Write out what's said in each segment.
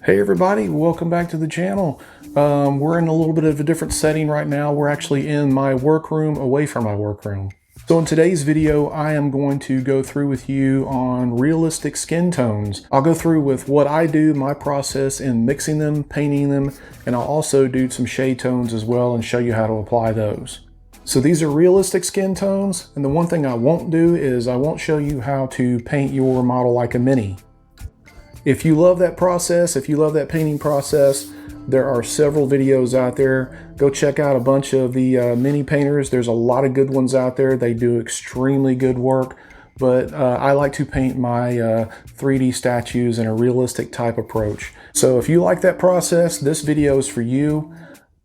Hey everybody, welcome back to the channel. We're in a little bit of a different setting right now. We're actually in my workroom away from my workroom. So in today's video, I am going to go through with you on realistic skin tones. I'll go through with what I do, my process in mixing them, painting them, and I'll also do some shade tones as well and show you how to apply those. So these are realistic skin tones, and the one thing I won't do is I won't show you how to paint your model like a mini. If you love that process, if you love that painting process, there are several videos out there. Go check out a bunch of the mini painters. There's a lot of good ones out there. They do extremely good work, but I like to paint my 3D statues in a realistic type approach. So if you like that process, this video is for you.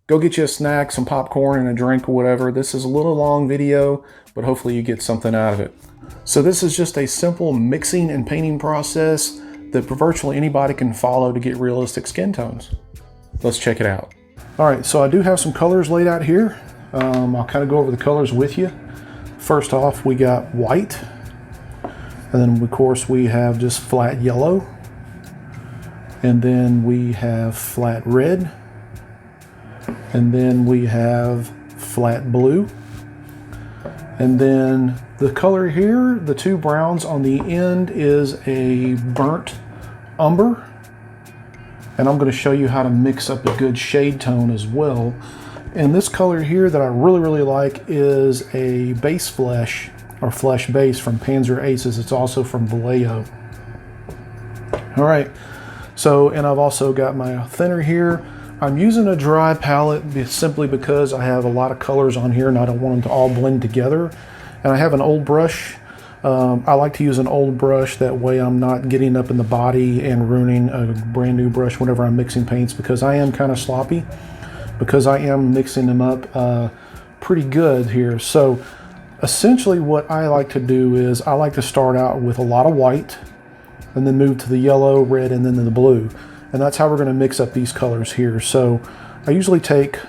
Go get you a snack, some popcorn and a drink or whatever. This is a little long video, but hopefully you get something out of it. So this is just a simple mixing and painting process that virtually anybody can follow to get realistic skin tones. Let's check it out. All right, so I do have some colors laid out here. I'll kind of go over the colors with you. First off, we got white, and then of course we have just flat yellow, and then we have flat red, and then we have flat blue, and then the color here, the two browns on the end, is a burnt umber, and I'm going to show you how to mix up a good shade tone as well. And this color here that I really like is a base flesh, or flesh base, from Panzer Aces. It's also from Vallejo. All right, so, and I've also got my thinner here. I'm using a dry palette simply because I have a lot of colors on here and I don't want them to all blend together. And I have an old brush. I like to use an old brush, that way I'm not getting up in the body and ruining a brand new brush whenever I'm mixing paints, because I am kind of sloppy, because I am mixing them up pretty good here. So essentially what I like to do is I like to start out with a lot of white and then move to the yellow, red, and then the blue. And that's how we're going to mix up these colors here. So I usually take,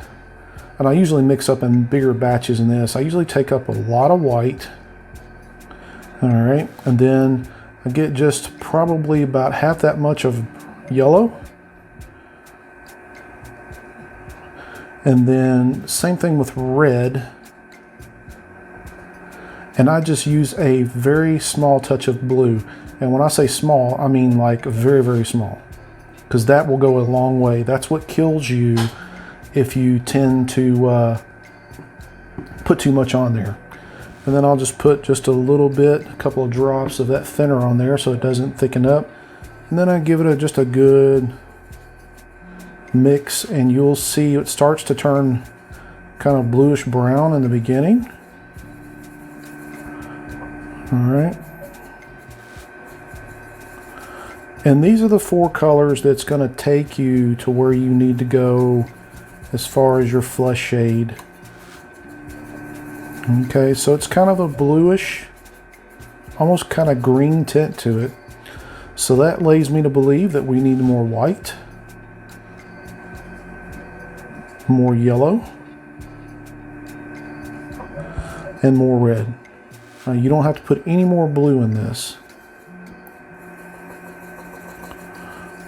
and I usually mix up in bigger batches in this, I usually take up a lot of white. All right, and then I get just probably about half that much of yellow. And then same thing with red. And I just use a very small touch of blue. And when I say small, I mean like very small, because that will go a long way. That's what kills you if you tend to put too much on there. And then I'll just put just a little bit, a couple of drops of that thinner on there so it doesn't thicken up. And then I give it just a good mix, and you'll see it starts to turn kind of bluish brown in the beginning. All right. And these are the four colors that's going to take you to where you need to go as far as your flesh shade. Okay, so it's kind of a bluish, almost kind of green tint to it. So that leads me to believe that we need more white, more yellow, and more red. Now, you don't have to put any more blue in this.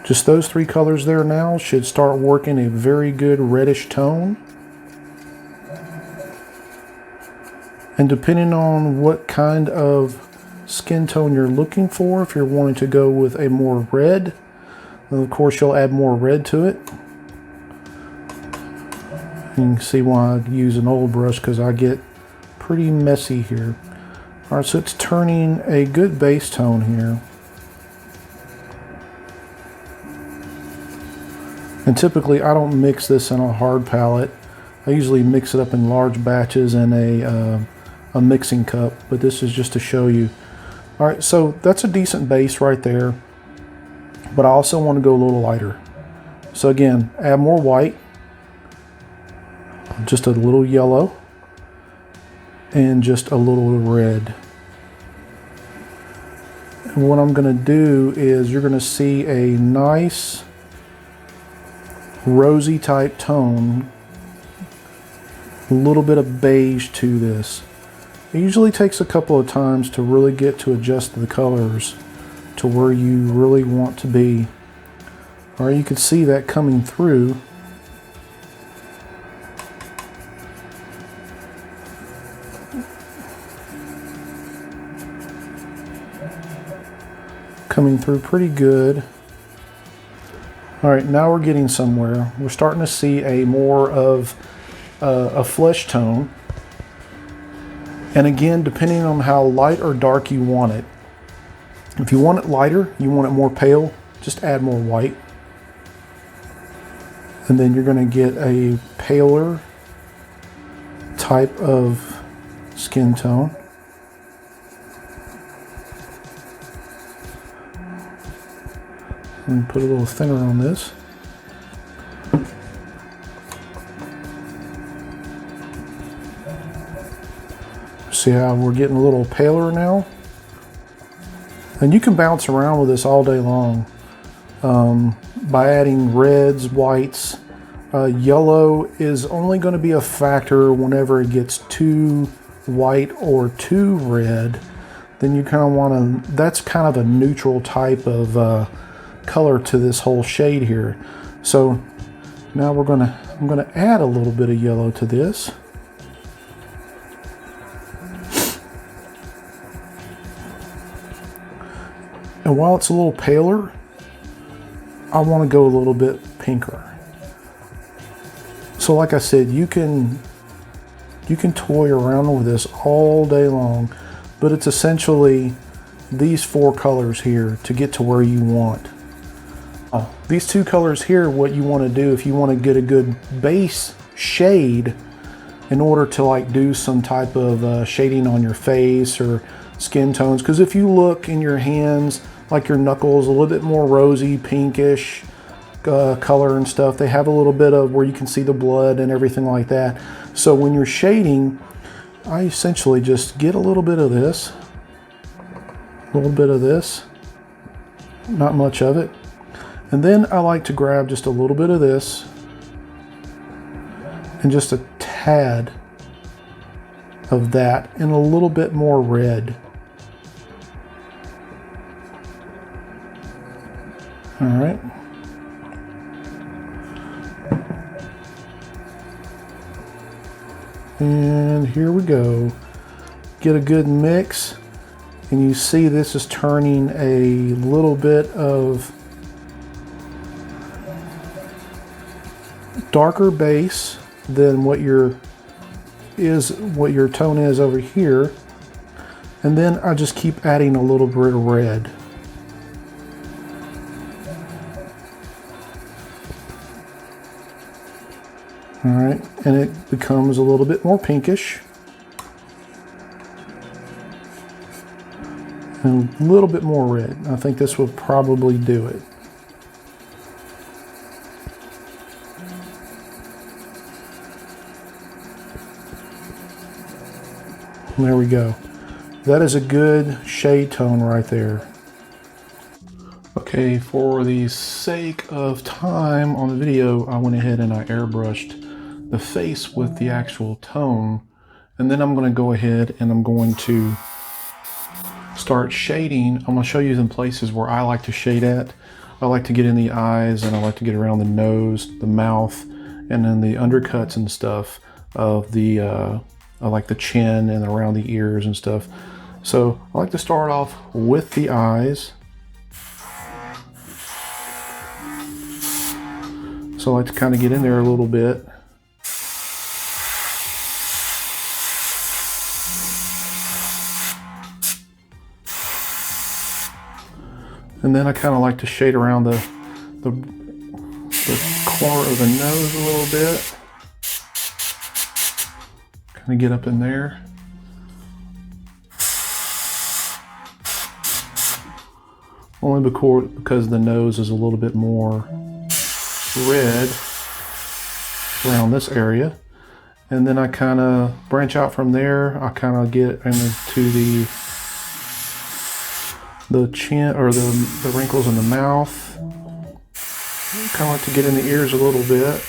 Just those three colors there now should start working a very good reddish tone. And depending on what kind of skin tone you're looking for, if you're wanting to go with a more red, then of course you'll add more red to it. You can see why I use an old brush, because I get pretty messy here. All right, so it's turning a good base tone here. And typically I don't mix this in a hard palette. I usually mix it up in large batches in a mixing cup, but this is just to show you. All right, so that's a decent base right there, but I also want to go a little lighter. So again, add more white, just a little yellow, and just a little red. And what I'm going to do is you're going to see a nice rosy type tone, a little bit of beige to this. It usually takes a couple of times to really get to adjust the colors to where you really want to be. Or you can see that coming through. Coming through pretty good. All right, now we're getting somewhere. We're starting to see a more of a flesh tone. And again, depending on how light or dark you want it. If you want it lighter, you want it more pale, just add more white. And then you're going to get a paler type of skin tone. Let me put a little thinner on this. See how we're getting a little paler now? And you can bounce around with this all day long by adding reds, whites. Yellow is only going to be a factor whenever it gets too white or too red. Then you kind of want to, that's kind of a neutral type of color to this whole shade here. So now I'm going to add a little bit of yellow to this. And while it's a little paler, I want to go a little bit pinker. So like I said, you can toy around with this all day long, but it's essentially these four colors here to get to where you want. These two colors here, what you want to do if you want to get a good base shade in order to like do some type of shading on your face or skin tones. Because if you look in your hands, like your knuckles, a little bit more rosy, pinkish color and stuff. They have a little bit of where you can see the blood and everything like that. So when you're shading, I essentially just get a little bit of this, a little bit of this, not much of it. And then I like to grab just a little bit of this and just a tad of that and a little bit more red. All right. And here we go. Get a good mix. And you see this is turning a little bit of darker base than what your tone is over here. And then I just keep adding a little bit of red. All right, and it becomes a little bit more pinkish. And a little bit more red. I think this will probably do it. And there we go. That is a good shade tone right there. Okay, for the sake of time on the video, I went ahead and I airbrushed the face with the actual tone. And then I'm going to go ahead and I'm going to start shading. I'm going to show you some places where I like to shade at. I like to get in the eyes and I like to get around the nose, the mouth, and then the undercuts and stuff of the, I like the chin and around the ears and stuff. So I like to start off with the eyes. So I like to kind of get in there a little bit. And then I kind of like to shade around the corner of the nose a little bit. Kind of get up in there. Only because the nose is a little bit more red around this area. And then I kind of branch out from there. I kind of get into the chin or the wrinkles in the mouth. Kind of like to get in the ears a little bit.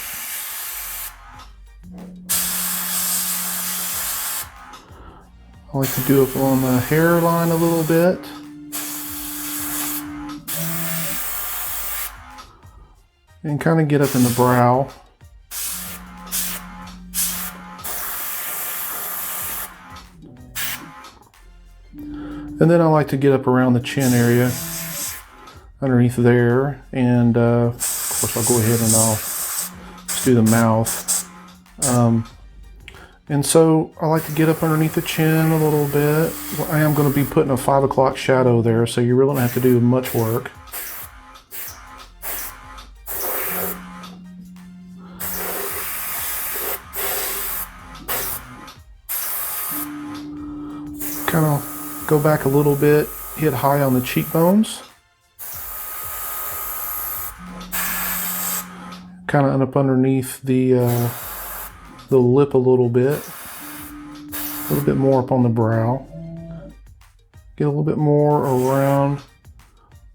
I like to do it on the hairline a little bit. and kind of get up in the brow. And then I like to get up around the chin area, underneath there, and of course I'll go ahead and I'll just do the mouth. And so I like to get up underneath the chin a little bit. I am going to be putting a 5 o'clock shadow there, so you really don't have to do much work. Kind of go back a little bit, hit high on the cheekbones. Kind of up underneath the lip a little bit more up on the brow. Get a little bit more around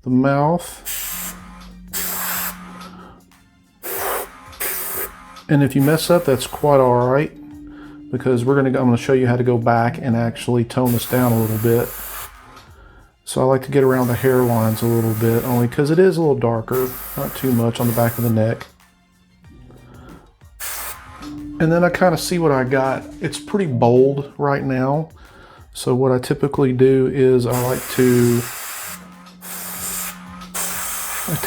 the mouth. And if you mess up, that's quite all right, because I'm gonna show you how to go back and actually tone this down a little bit. So I like to get around the hairlines a little bit, only because it is a little darker, not too much on the back of the neck. And then I kind of see what I got. It's pretty bold right now. So what I typically do is I like to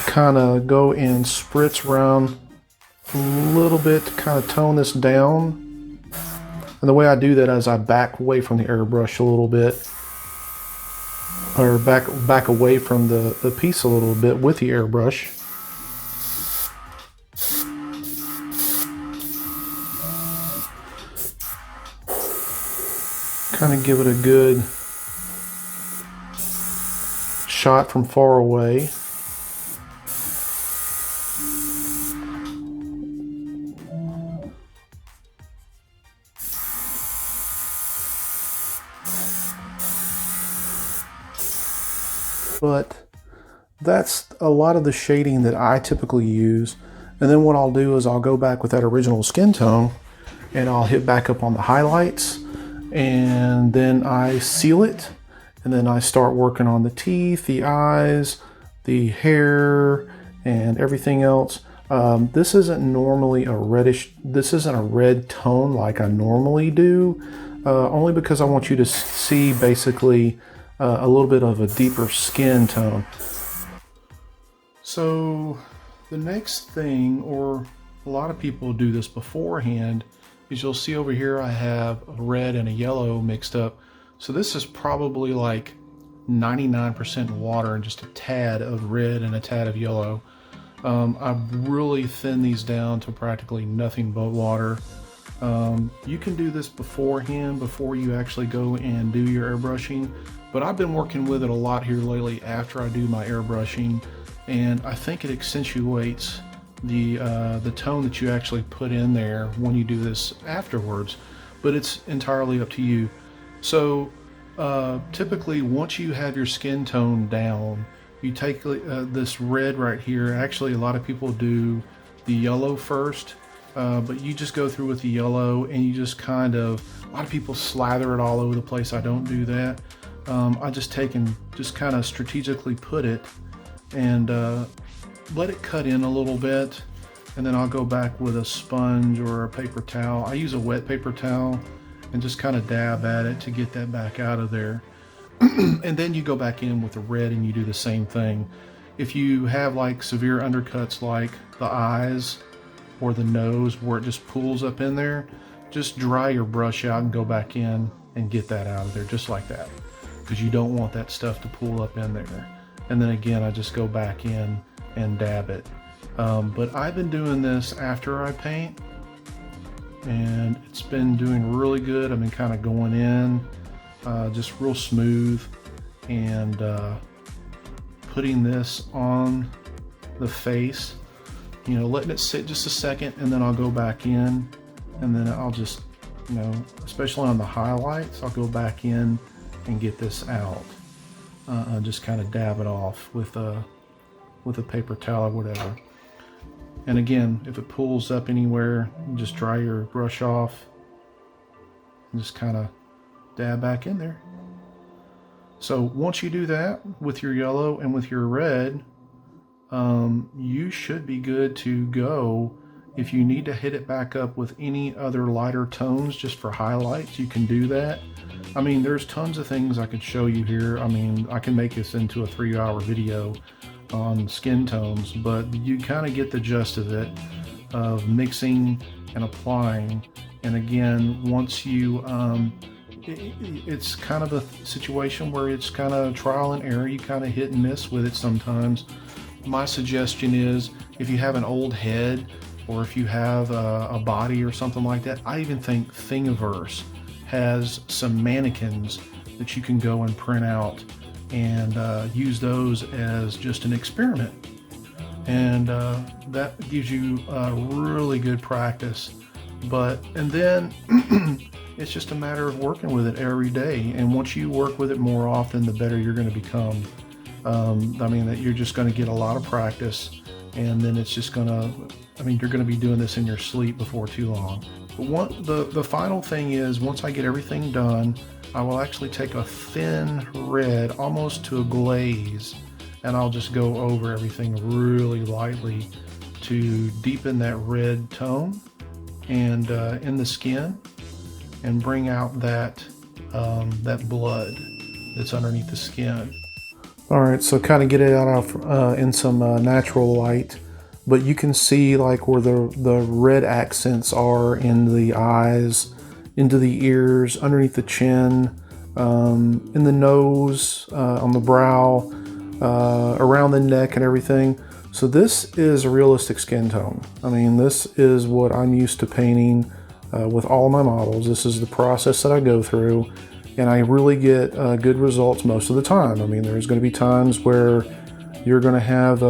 kind of go and spritz around a little bit to kind of tone this down. And the way I do that is I back away from the airbrush a little bit, or back away from the piece a little bit with the airbrush. Kind of give it a good shot from far away. But that's a lot of the shading that I typically use. And then what I'll do is I'll go back with that original skin tone and I'll hit back up on the highlights, and then I seal it, and then I start working on the teeth, the eyes, the hair, and everything else. This isn't normally this isn't a red tone like I normally do, only because I want you to see basically a little bit of a deeper skin tone. So the next thing, or a lot of people do this beforehand, is you'll see over here I have a red and a yellow mixed up. So this is probably like 99% water and just a tad of red and a tad of yellow. I've really thinned these down to practically nothing but water. You can do this beforehand, before you actually go and do your airbrushing, but I've been working with it a lot here lately after I do my airbrushing, and I think it accentuates the tone that you actually put in there when you do this afterwards, but it's entirely up to you. So typically once you have your skin tone down, you take this red right here. Actually, a lot of people do the yellow first, but you just go through with the yellow and you just kind of, a lot of people slather it all over the place. I don't do that. I just take and just kind of strategically put it and let it cut in a little bit, and then I'll go back with a sponge or a paper towel. I use a wet paper towel and just kind of dab at it to get that back out of there. And then you go back in with the red and you do the same thing. If you have like severe undercuts like the eyes or the nose where it just pools up in there, just dry your brush out and go back in and get that out of there just like that, because you don't want that stuff to pool up in there. And then again, I just go back in and dab it. But I've been doing this after I paint, and it's been doing really good. I've been kind of going in just real smooth and putting this on the face, you know, letting it sit just a second, and then I'll go back in, and then I'll just, you know, especially on the highlights, I'll go back in and get this out. Just kind of dab it off with a paper towel or whatever. And again, if it pulls up anywhere, just dry your brush off and just kind of dab back in there. So once you do that with your yellow and with your red, you should be good to go. If you need to hit it back up with any other lighter tones just for highlights, you can do that. I mean, there's tons of things I could show you here. I mean, I can make this into a 3-hour video on skin tones, but you kind of get the gist of it, of mixing and applying. And again, once you, it's kind of a situation where it's kind of trial and error. You kind of hit and miss with it sometimes. My suggestion is, if you have an old head, or if you have a body or something like that, I even think Thingiverse has some mannequins that you can go and print out and use those as just an experiment. And that gives you really good practice. And then it's just a matter of working with it every day. And once you work with it more often, the better you're going to become. I mean, that you're just going to get a lot of practice, and then it's just going to, I mean, you're going to be doing this in your sleep before too long. But the final thing is, once I get everything done, I will actually take a thin red, almost to a glaze, and I'll just go over everything really lightly to deepen that red tone and in the skin, and bring out that that blood that's underneath the skin. All right, so kind of get it out in some natural light, but you can see like where the red accents are in the eyes, into the ears, underneath the chin, in the nose, on the brow, around the neck and everything. So this is a realistic skin tone. I mean, this is what I'm used to painting with all my models. This is the process that I go through. And I really get good results most of the time. I mean, there's going to be times where you're going to have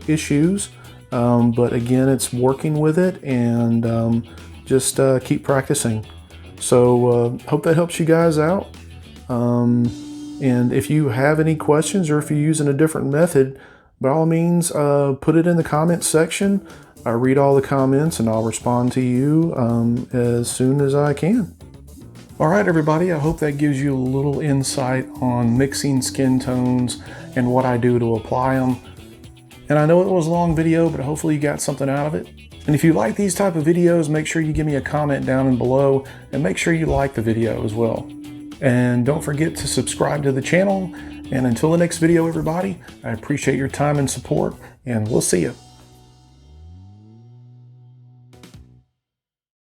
issues, but again, it's working with it and just keep practicing. So hope that helps you guys out. And if you have any questions, or if you're using a different method, by all means, put it in the comments section. I read all the comments and I'll respond to you as soon as I can. All right, everybody, I hope that gives you a little insight on mixing skin tones and what I do to apply them. And I know it was a long video, but hopefully you got something out of it. And if you like these type of videos, make sure you give me a comment down and below, and make sure you like the video as well. And don't forget to subscribe to the channel. And until the next video, everybody, I appreciate your time and support, and we'll see you.